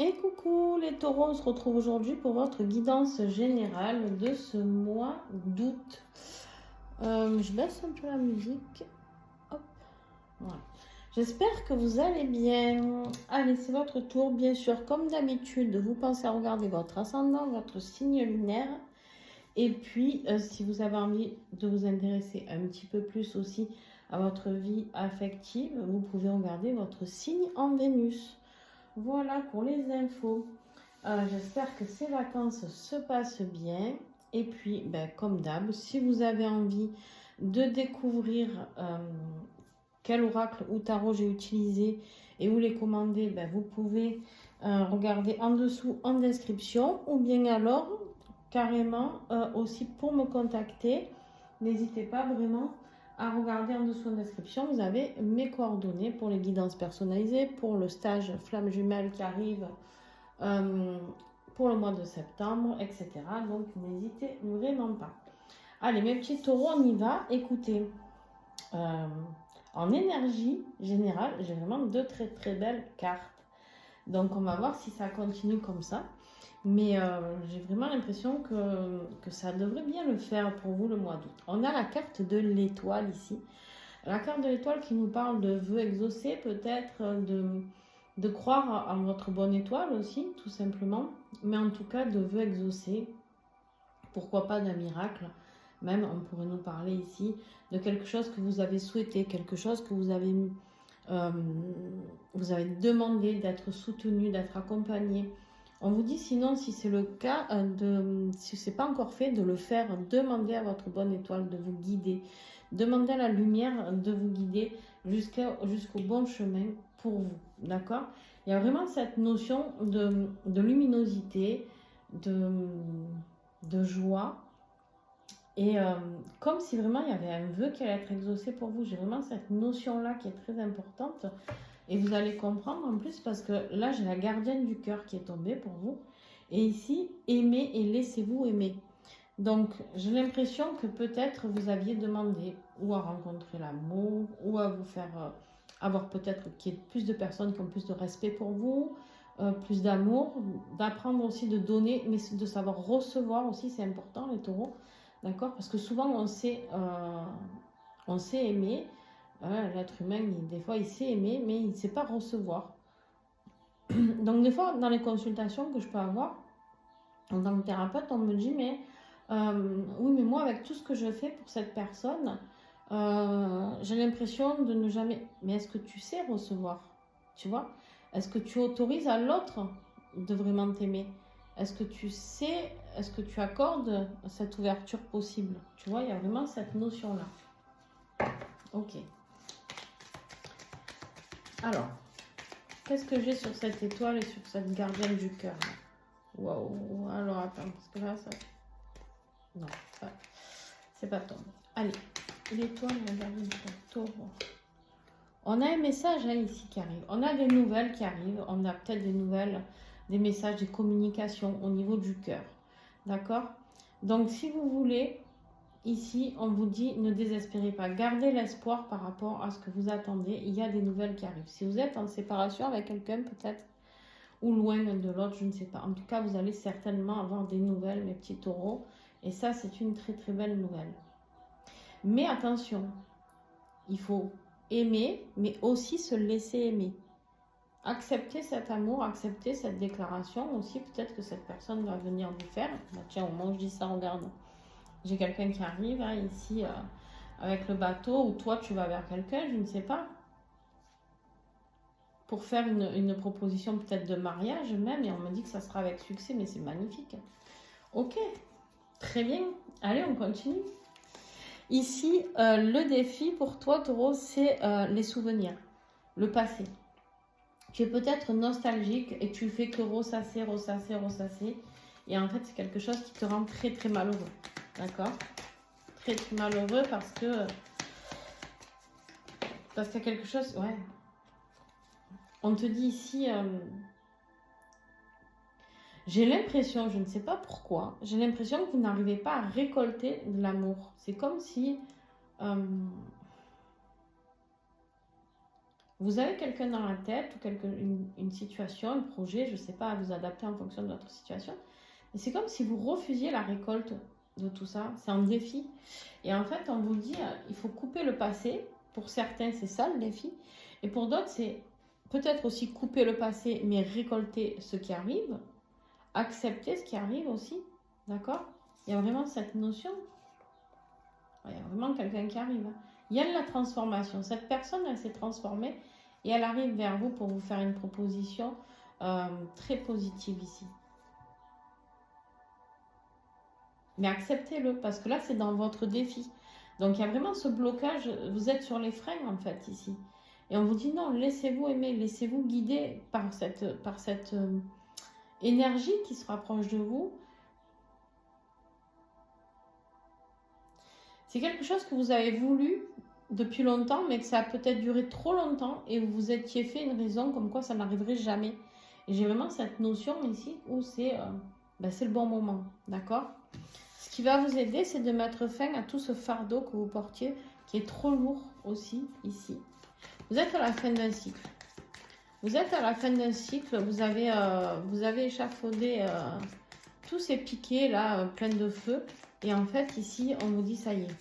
Et coucou les taureaux, on se retrouve aujourd'hui pour votre guidance générale de ce mois d'août. Je baisse un peu la musique. Hop, voilà. J'espère que vous allez bien. Allez, c'est votre tour. Bien sûr, comme d'habitude, vous pensez à regarder votre ascendant, votre signe lunaire. Et puis, si vous avez envie de vous intéresser un petit peu plus aussi à votre vie affective, vous pouvez regarder votre signe en Vénus. Voilà pour les infos. J'espère que ces vacances se passent bien. Et puis, comme d'hab, si vous avez envie de découvrir quel oracle ou tarot j'ai utilisé et où les commander, vous pouvez regarder en dessous en description ou bien alors carrément aussi pour me contacter. N'hésitez pas vraiment à regarder en dessous en description. Vous avez mes coordonnées pour les guidances personnalisées, pour le stage Flamme Jumelle qui arrive euh, pour le mois de septembre, etc. Donc n'hésitez vraiment pas. Allez, mes petits taureaux, on y va. Écoutez, en énergie générale, j'ai vraiment deux très très belles cartes. Donc on va voir si ça continue comme ça. Mais j'ai vraiment l'impression que ça devrait bien le faire pour vous le mois d'août. On a la carte de l'étoile ici. La carte de l'étoile qui nous parle de vœux exaucés, peut-être de croire en votre bonne étoile aussi, tout simplement. Mais en tout cas, de vœux exaucés. Pourquoi pas d'un miracle. Même, on pourrait nous parler ici de quelque chose que vous avez souhaité, quelque chose que euh, vous avez demandé d'être soutenu, d'être accompagné. On vous dit sinon, si c'est le cas, si ce n'est pas encore fait, de le faire, demandez à votre bonne étoile de vous guider. Demandez à la lumière de vous guider jusqu'au bon chemin pour vous. D'accord? Il y a vraiment cette notion de luminosité, de joie. Et comme si vraiment il y avait un vœu qui allait être exaucé pour vous. J'ai vraiment cette notion-là qui est très importante. Et vous allez comprendre en plus parce que là, j'ai la gardienne du cœur qui est tombée pour vous. Et ici, aimez et laissez-vous aimer. Donc, j'ai l'impression que peut-être vous aviez demandé ou à rencontrer l'amour ou à vous faire avoir peut-être qu'il y ait plus de personnes qui ont plus de respect pour vous, plus d'amour, d'apprendre aussi de donner, mais de savoir recevoir aussi, c'est important les taureaux, d'accord? Parce que souvent on sait aimer, l'être humain, des fois il sait aimer, mais il ne sait pas recevoir. Donc des fois, dans les consultations que je peux avoir, en tant que thérapeute, on me dit, mais oui, mais moi, avec tout ce que je fais pour cette personne, j'ai l'impression de ne jamais... Mais est-ce que tu sais recevoir? Tu vois? Est-ce que tu autorises à l'autre de vraiment t'aimer? Est-ce que tu sais, est-ce que tu accordes cette ouverture possible? Tu vois, il y a vraiment cette notion-là. Ok. Alors, qu'est-ce que j'ai sur cette étoile et sur cette gardienne du cœur? Waouh. Alors, attends, parce que là, ça... Non, c'est pas tombe. Allez, l'étoile, regardez le taureau. On a un message ici qui arrive. On a des nouvelles qui arrivent. On a peut-être des nouvelles, des messages, des communications au niveau du cœur. D'accord? Donc, si vous voulez, ici, on vous dit ne désespérez pas. Gardez l'espoir par rapport à ce que vous attendez. Il y a des nouvelles qui arrivent. Si vous êtes en séparation avec quelqu'un, peut-être, ou loin de l'autre, je ne sais pas. En tout cas, vous allez certainement avoir des nouvelles, mes petits taureaux. Et ça, c'est une très très belle nouvelle. Mais attention, il faut aimer, mais aussi se laisser aimer. Accepter cet amour, accepter cette déclaration aussi. Peut-être que cette personne va venir vous faire. Tiens, au moment où je dis ça, regarde. J'ai quelqu'un qui arrive ici avec le bateau, ou toi tu vas vers quelqu'un, je ne sais pas. Pour faire une proposition peut-être de mariage même, et on me dit que ça sera avec succès, mais c'est magnifique. Ok, très bien. Allez, on continue. Ici, le défi pour toi, taureau, c'est les souvenirs, le passé. Tu es peut-être nostalgique et tu fais que ressasser, ressasser, ressasser. Et en fait, c'est quelque chose qui te rend très, très malheureux. D'accord? Très, très malheureux parce qu'il y a quelque chose... Ouais. On te dit ici... j'ai l'impression, je ne sais pas pourquoi, j'ai l'impression que vous n'arrivez pas à récolter de l'amour. C'est comme si... Vous avez quelqu'un dans la tête ou une situation, un projet, je ne sais pas, à vous adapter en fonction de votre situation. Mais c'est comme si vous refusiez la récolte de tout ça. C'est un défi. Et en fait, on vous dit, il faut couper le passé. Pour certains, c'est ça le défi. Et pour d'autres, c'est peut-être aussi couper le passé, mais récolter ce qui arrive. Accepter ce qui arrive aussi. D'accord? Il y a vraiment cette notion. Il y a vraiment quelqu'un qui arrive. Il y a de la transformation. Cette personne, elle s'est transformée et elle arrive vers vous pour vous faire une proposition très positive ici. Mais acceptez-le, parce que là, c'est dans votre défi. Donc, il y a vraiment ce blocage. Vous êtes sur les freins, en fait, ici. Et on vous dit non, laissez-vous aimer, laissez-vous guider par cette énergie qui se rapproche de vous. C'est quelque chose que vous avez voulu depuis longtemps, mais que ça a peut-être duré trop longtemps et vous vous étiez fait une raison comme quoi ça n'arriverait jamais. Et j'ai vraiment cette notion ici où c'est le bon moment, d'accord? Ce qui va vous aider, c'est de mettre fin à tout ce fardeau que vous portiez, qui est trop lourd aussi ici. Vous êtes à la fin d'un cycle. Vous êtes à la fin d'un cycle, vous avez échafaudé tous ces piquets là, pleins de feu. Et en fait, ici, on vous dit, ça y est.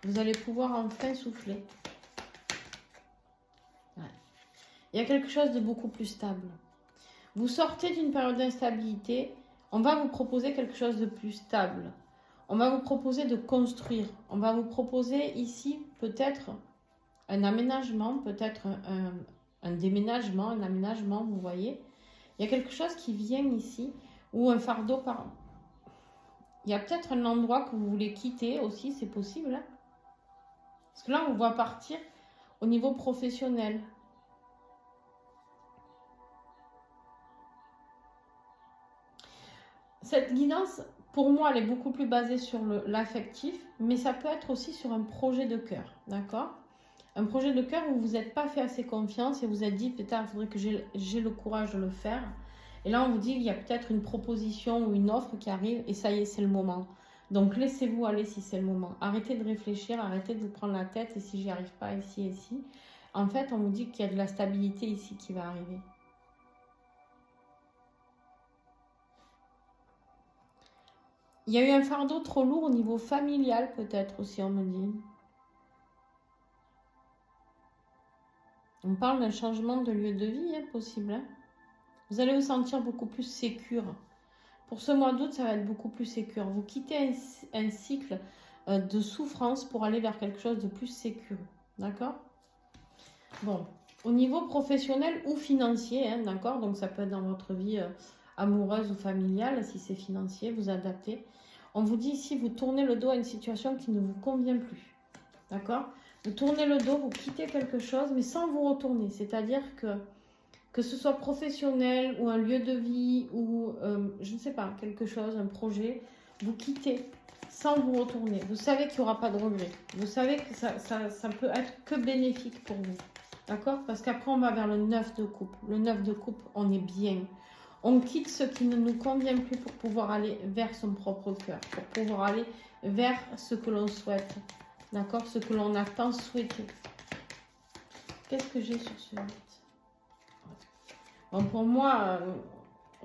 Vous allez pouvoir enfin souffler. Ouais. Il y a quelque chose de beaucoup plus stable. Vous sortez d'une période d'instabilité. On va vous proposer quelque chose de plus stable. On va vous proposer de construire. On va vous proposer ici peut-être un aménagement, peut-être un déménagement, un aménagement, vous voyez. Il y a quelque chose qui vient ici, ou un fardeau par... Il y a peut-être un endroit que vous voulez quitter aussi, c'est possible. Hein, parce que là, on vous voit partir au niveau professionnel. Cette guidance, pour moi, elle est beaucoup plus basée sur l'affectif, mais ça peut être aussi sur un projet de cœur, d'accord? Un projet de cœur où vous n'êtes pas fait assez confiance et vous êtes dit, peut-être, il faudrait que j'ai le courage de le faire. Et là, on vous dit, il y a peut-être une proposition ou une offre qui arrive et ça y est, c'est le moment. Donc, laissez-vous aller si c'est le moment. Arrêtez de réfléchir, arrêtez de vous prendre la tête et si j'y arrive pas, ici, ici. En fait, on vous dit qu'il y a de la stabilité ici qui va arriver. Il y a eu un fardeau trop lourd au niveau familial, peut-être aussi, on me dit. On parle d'un changement de lieu de vie, hein, possible. Hein. Vous allez vous sentir beaucoup plus sécure. Pour ce mois d'août, ça va être beaucoup plus sécure. Vous quittez un cycle de souffrance pour aller vers quelque chose de plus sécure. D'accord? Bon, au niveau professionnel ou financier, hein, d'accord? Donc ça peut être dans votre vie amoureuse ou familiale, si c'est financier, vous adaptez. On vous dit ici, vous tournez le dos à une situation qui ne vous convient plus. D'accord? Vous tournez le dos, vous quittez quelque chose, mais sans vous retourner. C'est-à-dire que ce soit professionnel ou un lieu de vie ou, je ne sais pas, quelque chose, un projet, vous quittez sans vous retourner. Vous savez qu'il n'y aura pas de regret. Vous savez que ça peut être que bénéfique pour vous. D'accord? Parce qu'après, on va vers le 9 de coupe. Le 9 de coupe, on est bien. On quitte ce qui ne nous convient plus pour pouvoir aller vers son propre cœur, pour pouvoir aller vers ce que l'on souhaite. D'accord? Ce que l'on a tant souhaité. Qu'est-ce que j'ai sur ce 8? Bon, pour moi,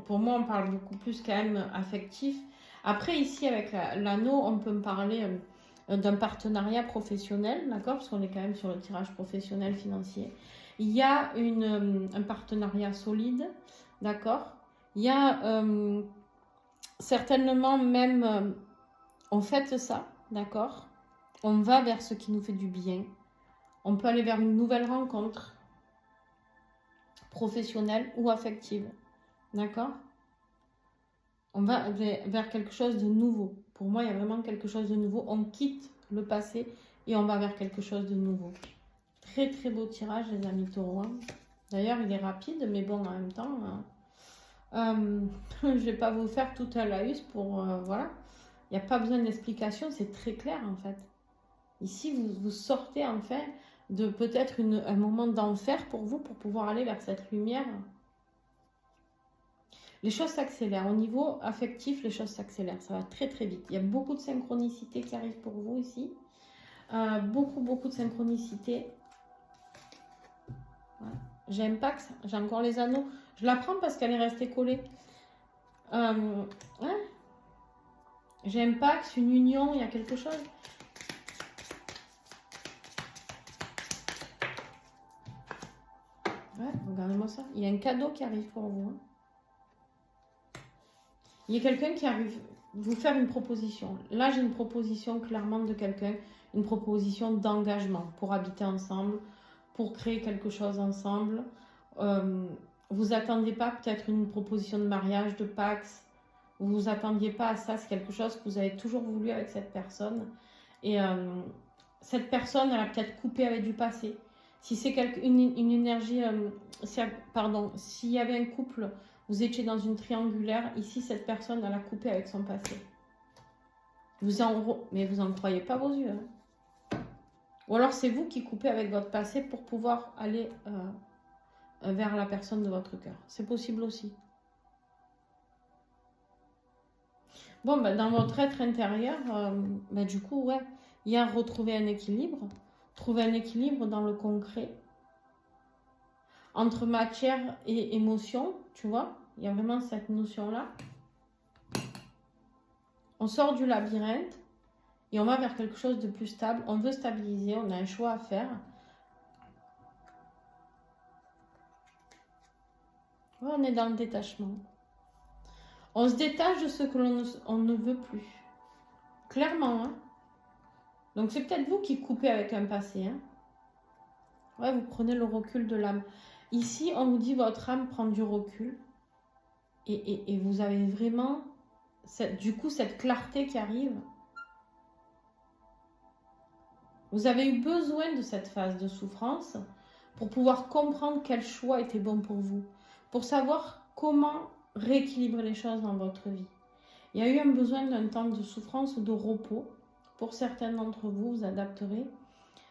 on parle beaucoup plus quand même affectif. Après, ici, avec l'anneau, on peut me parler d'un partenariat professionnel, d'accord? Parce qu'on est quand même sur le tirage professionnel financier. Il y a un partenariat solide, d'accord? Il y a certainement même, on fête ça, d'accord? On va vers ce qui nous fait du bien. On peut aller vers une nouvelle rencontre professionnelle ou affective, d'accord? On va vers quelque chose de nouveau. Pour moi, il y a vraiment quelque chose de nouveau. On quitte le passé et on va vers quelque chose de nouveau. Très, très beau tirage, les amis taureaux. D'ailleurs, il est rapide, mais bon, en même temps, je ne vais pas vous faire tout un laïus pour... voilà. Il n'y a pas besoin d'explication, c'est très clair, en fait. Ici, vous sortez, en fait, de peut-être un moment d'enfer pour vous, pour pouvoir aller vers cette lumière. Les choses s'accélèrent. Au niveau affectif, les choses s'accélèrent. Ça va très très vite. Il y a beaucoup de synchronicité qui arrive pour vous ici. Beaucoup, beaucoup de synchronicité. Ouais. J'aime pas que ça. J'ai encore les anneaux. Je la prends parce qu'elle est restée collée. Ouais. J'aime pas que c'est une union, il y a quelque chose. Ouais, regardez-moi ça. Il y a un cadeau qui arrive pour vous. Hein. Il y a quelqu'un qui arrive vous faire une proposition. Là, j'ai une proposition clairement de quelqu'un, une proposition d'engagement pour habiter ensemble, pour créer quelque chose ensemble. Vous attendiez pas peut-être une proposition de mariage, de Pax. Vous vous attendiez pas à ça. C'est quelque chose que vous avez toujours voulu avec cette personne. Et cette personne, elle a peut-être coupé avec du passé. Si c'est une énergie, s'il y avait un couple, vous étiez dans une triangulaire, ici cette personne, elle a coupé avec son passé. Mais vous n'en croyez pas vos yeux. Hein. Ou alors c'est vous qui coupez avec votre passé pour pouvoir aller vers la personne de votre cœur. C'est possible aussi. Bon, bah, dans votre être intérieur, du coup, ouais, il y a retrouver un équilibre. Trouver un équilibre dans le concret. Entre matière et émotion, tu vois. Il y a vraiment cette notion-là. On sort du labyrinthe et on va vers quelque chose de plus stable. On veut stabiliser, on a un choix à faire. Ouais, on est dans le détachement. On se détache de ce que l'on ne veut plus. Clairement, hein. Donc c'est peut-être vous qui coupez avec un passé. Hein. Ouais, vous prenez le recul de l'âme. Ici, on vous dit votre âme prend du recul. Et vous avez vraiment, cette clarté qui arrive. Vous avez eu besoin de cette phase de souffrance pour pouvoir comprendre quel choix était bon pour vous. Pour savoir comment rééquilibrer les choses dans votre vie. Il y a eu un besoin d'un temps de souffrance ou de repos. Pour certains d'entre vous, vous adapterez.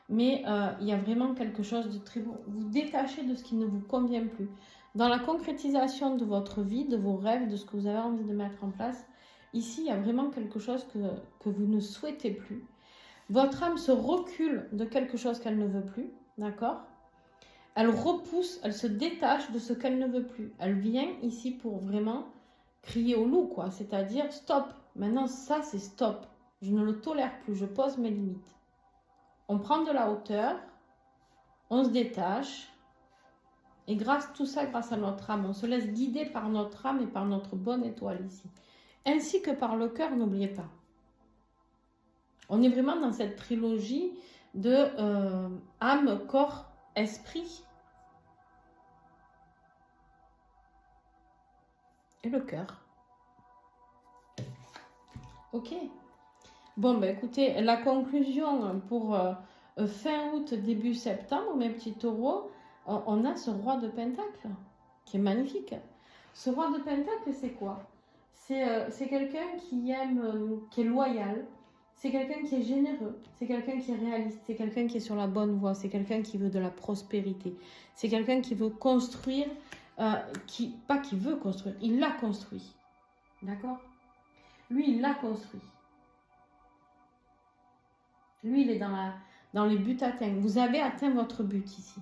Mais il y a vraiment quelque chose de très beau. Vous détachez de ce qui ne vous convient plus. Dans la concrétisation de votre vie, de vos rêves, de ce que vous avez envie de mettre en place, ici, il y a vraiment quelque chose que vous ne souhaitez plus. Votre âme se recule de quelque chose qu'elle ne veut plus, d'accord? Elle repousse, elle se détache de ce qu'elle ne veut plus. Elle vient ici pour vraiment crier au loup, quoi. C'est-à-dire, stop. Maintenant, ça, c'est stop. Je ne le tolère plus, je pose mes limites. On prend de la hauteur, on se détache, et tout ça grâce à notre âme. On se laisse guider par notre âme et par notre bonne étoile ici. Ainsi que par le cœur, n'oubliez pas. On est vraiment dans cette trilogie de âme, corps, esprit et le cœur. Ok. Bon, ben écoutez, la conclusion pour fin août, début septembre, mes petits taureaux, on a ce roi de Pentacle qui est magnifique. Ce roi de Pentacle, c'est quoi? C'est quelqu'un qui aime, qui est loyal, c'est quelqu'un qui est généreux, c'est quelqu'un qui est réaliste, c'est quelqu'un qui est sur la bonne voie, c'est quelqu'un qui veut de la prospérité, c'est quelqu'un qui veut construire, pas qui veut construire, il l'a construit. D'accord? Lui, il l'a construit. Lui, il est dans les buts atteints. Vous avez atteint votre but ici.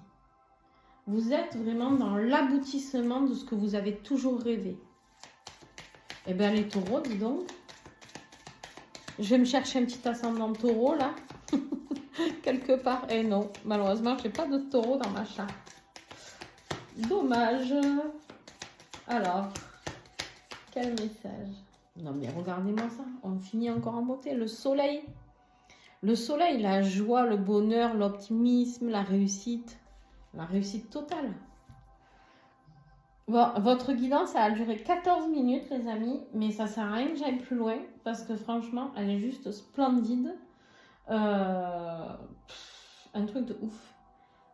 Vous êtes vraiment dans l'aboutissement de ce que vous avez toujours rêvé. Eh bien, les taureaux, dis donc. Je vais me chercher un petit ascendant taureau, là. Quelque part. Eh non, malheureusement, je n'ai pas de taureau dans ma charte. Dommage. Alors, quel message? Non, mais regardez-moi ça. On finit encore en beauté. Le soleil. Le soleil, la joie, le bonheur, l'optimisme, la réussite totale. Bon, votre guidance, ça a duré 14 minutes, les amis, mais ça sert à rien que j'aille plus loin, parce que franchement, elle est juste splendide. Un truc de ouf.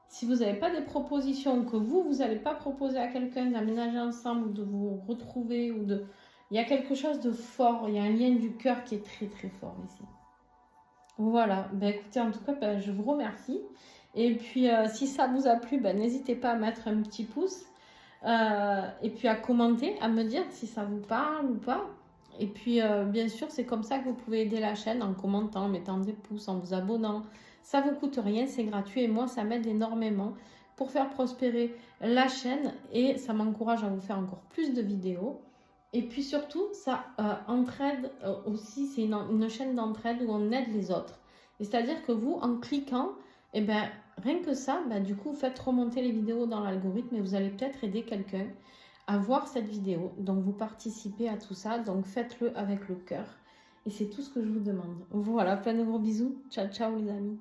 Si vous n'avez pas des propositions que vous n'allez pas proposer à quelqu'un d'aménager ensemble, ou de vous retrouver, il y a quelque chose de fort, il y a un lien du cœur qui est très très fort ici. Voilà, ben écoutez, en tout cas, ben, je vous remercie. Et puis, si ça vous a plu, ben, n'hésitez pas à mettre un petit pouce. Et puis à commenter, à me dire si ça vous parle ou pas. Et puis, bien sûr, c'est comme ça que vous pouvez aider la chaîne, en commentant, en mettant des pouces, en vous abonnant. Ça vous coûte rien, c'est gratuit et moi, ça m'aide énormément pour faire prospérer la chaîne et ça m'encourage à vous faire encore plus de vidéos. Et puis surtout, ça entraide aussi, c'est une chaîne d'entraide où on aide les autres. C'est-à-dire que vous, en cliquant, eh ben, rien que ça, du coup, faites remonter les vidéos dans l'algorithme et vous allez peut-être aider quelqu'un à voir cette vidéo. Donc, vous participez à tout ça. Donc, faites-le avec le cœur. Et c'est tout ce que je vous demande. Voilà, plein de gros bisous. Ciao, ciao les amis.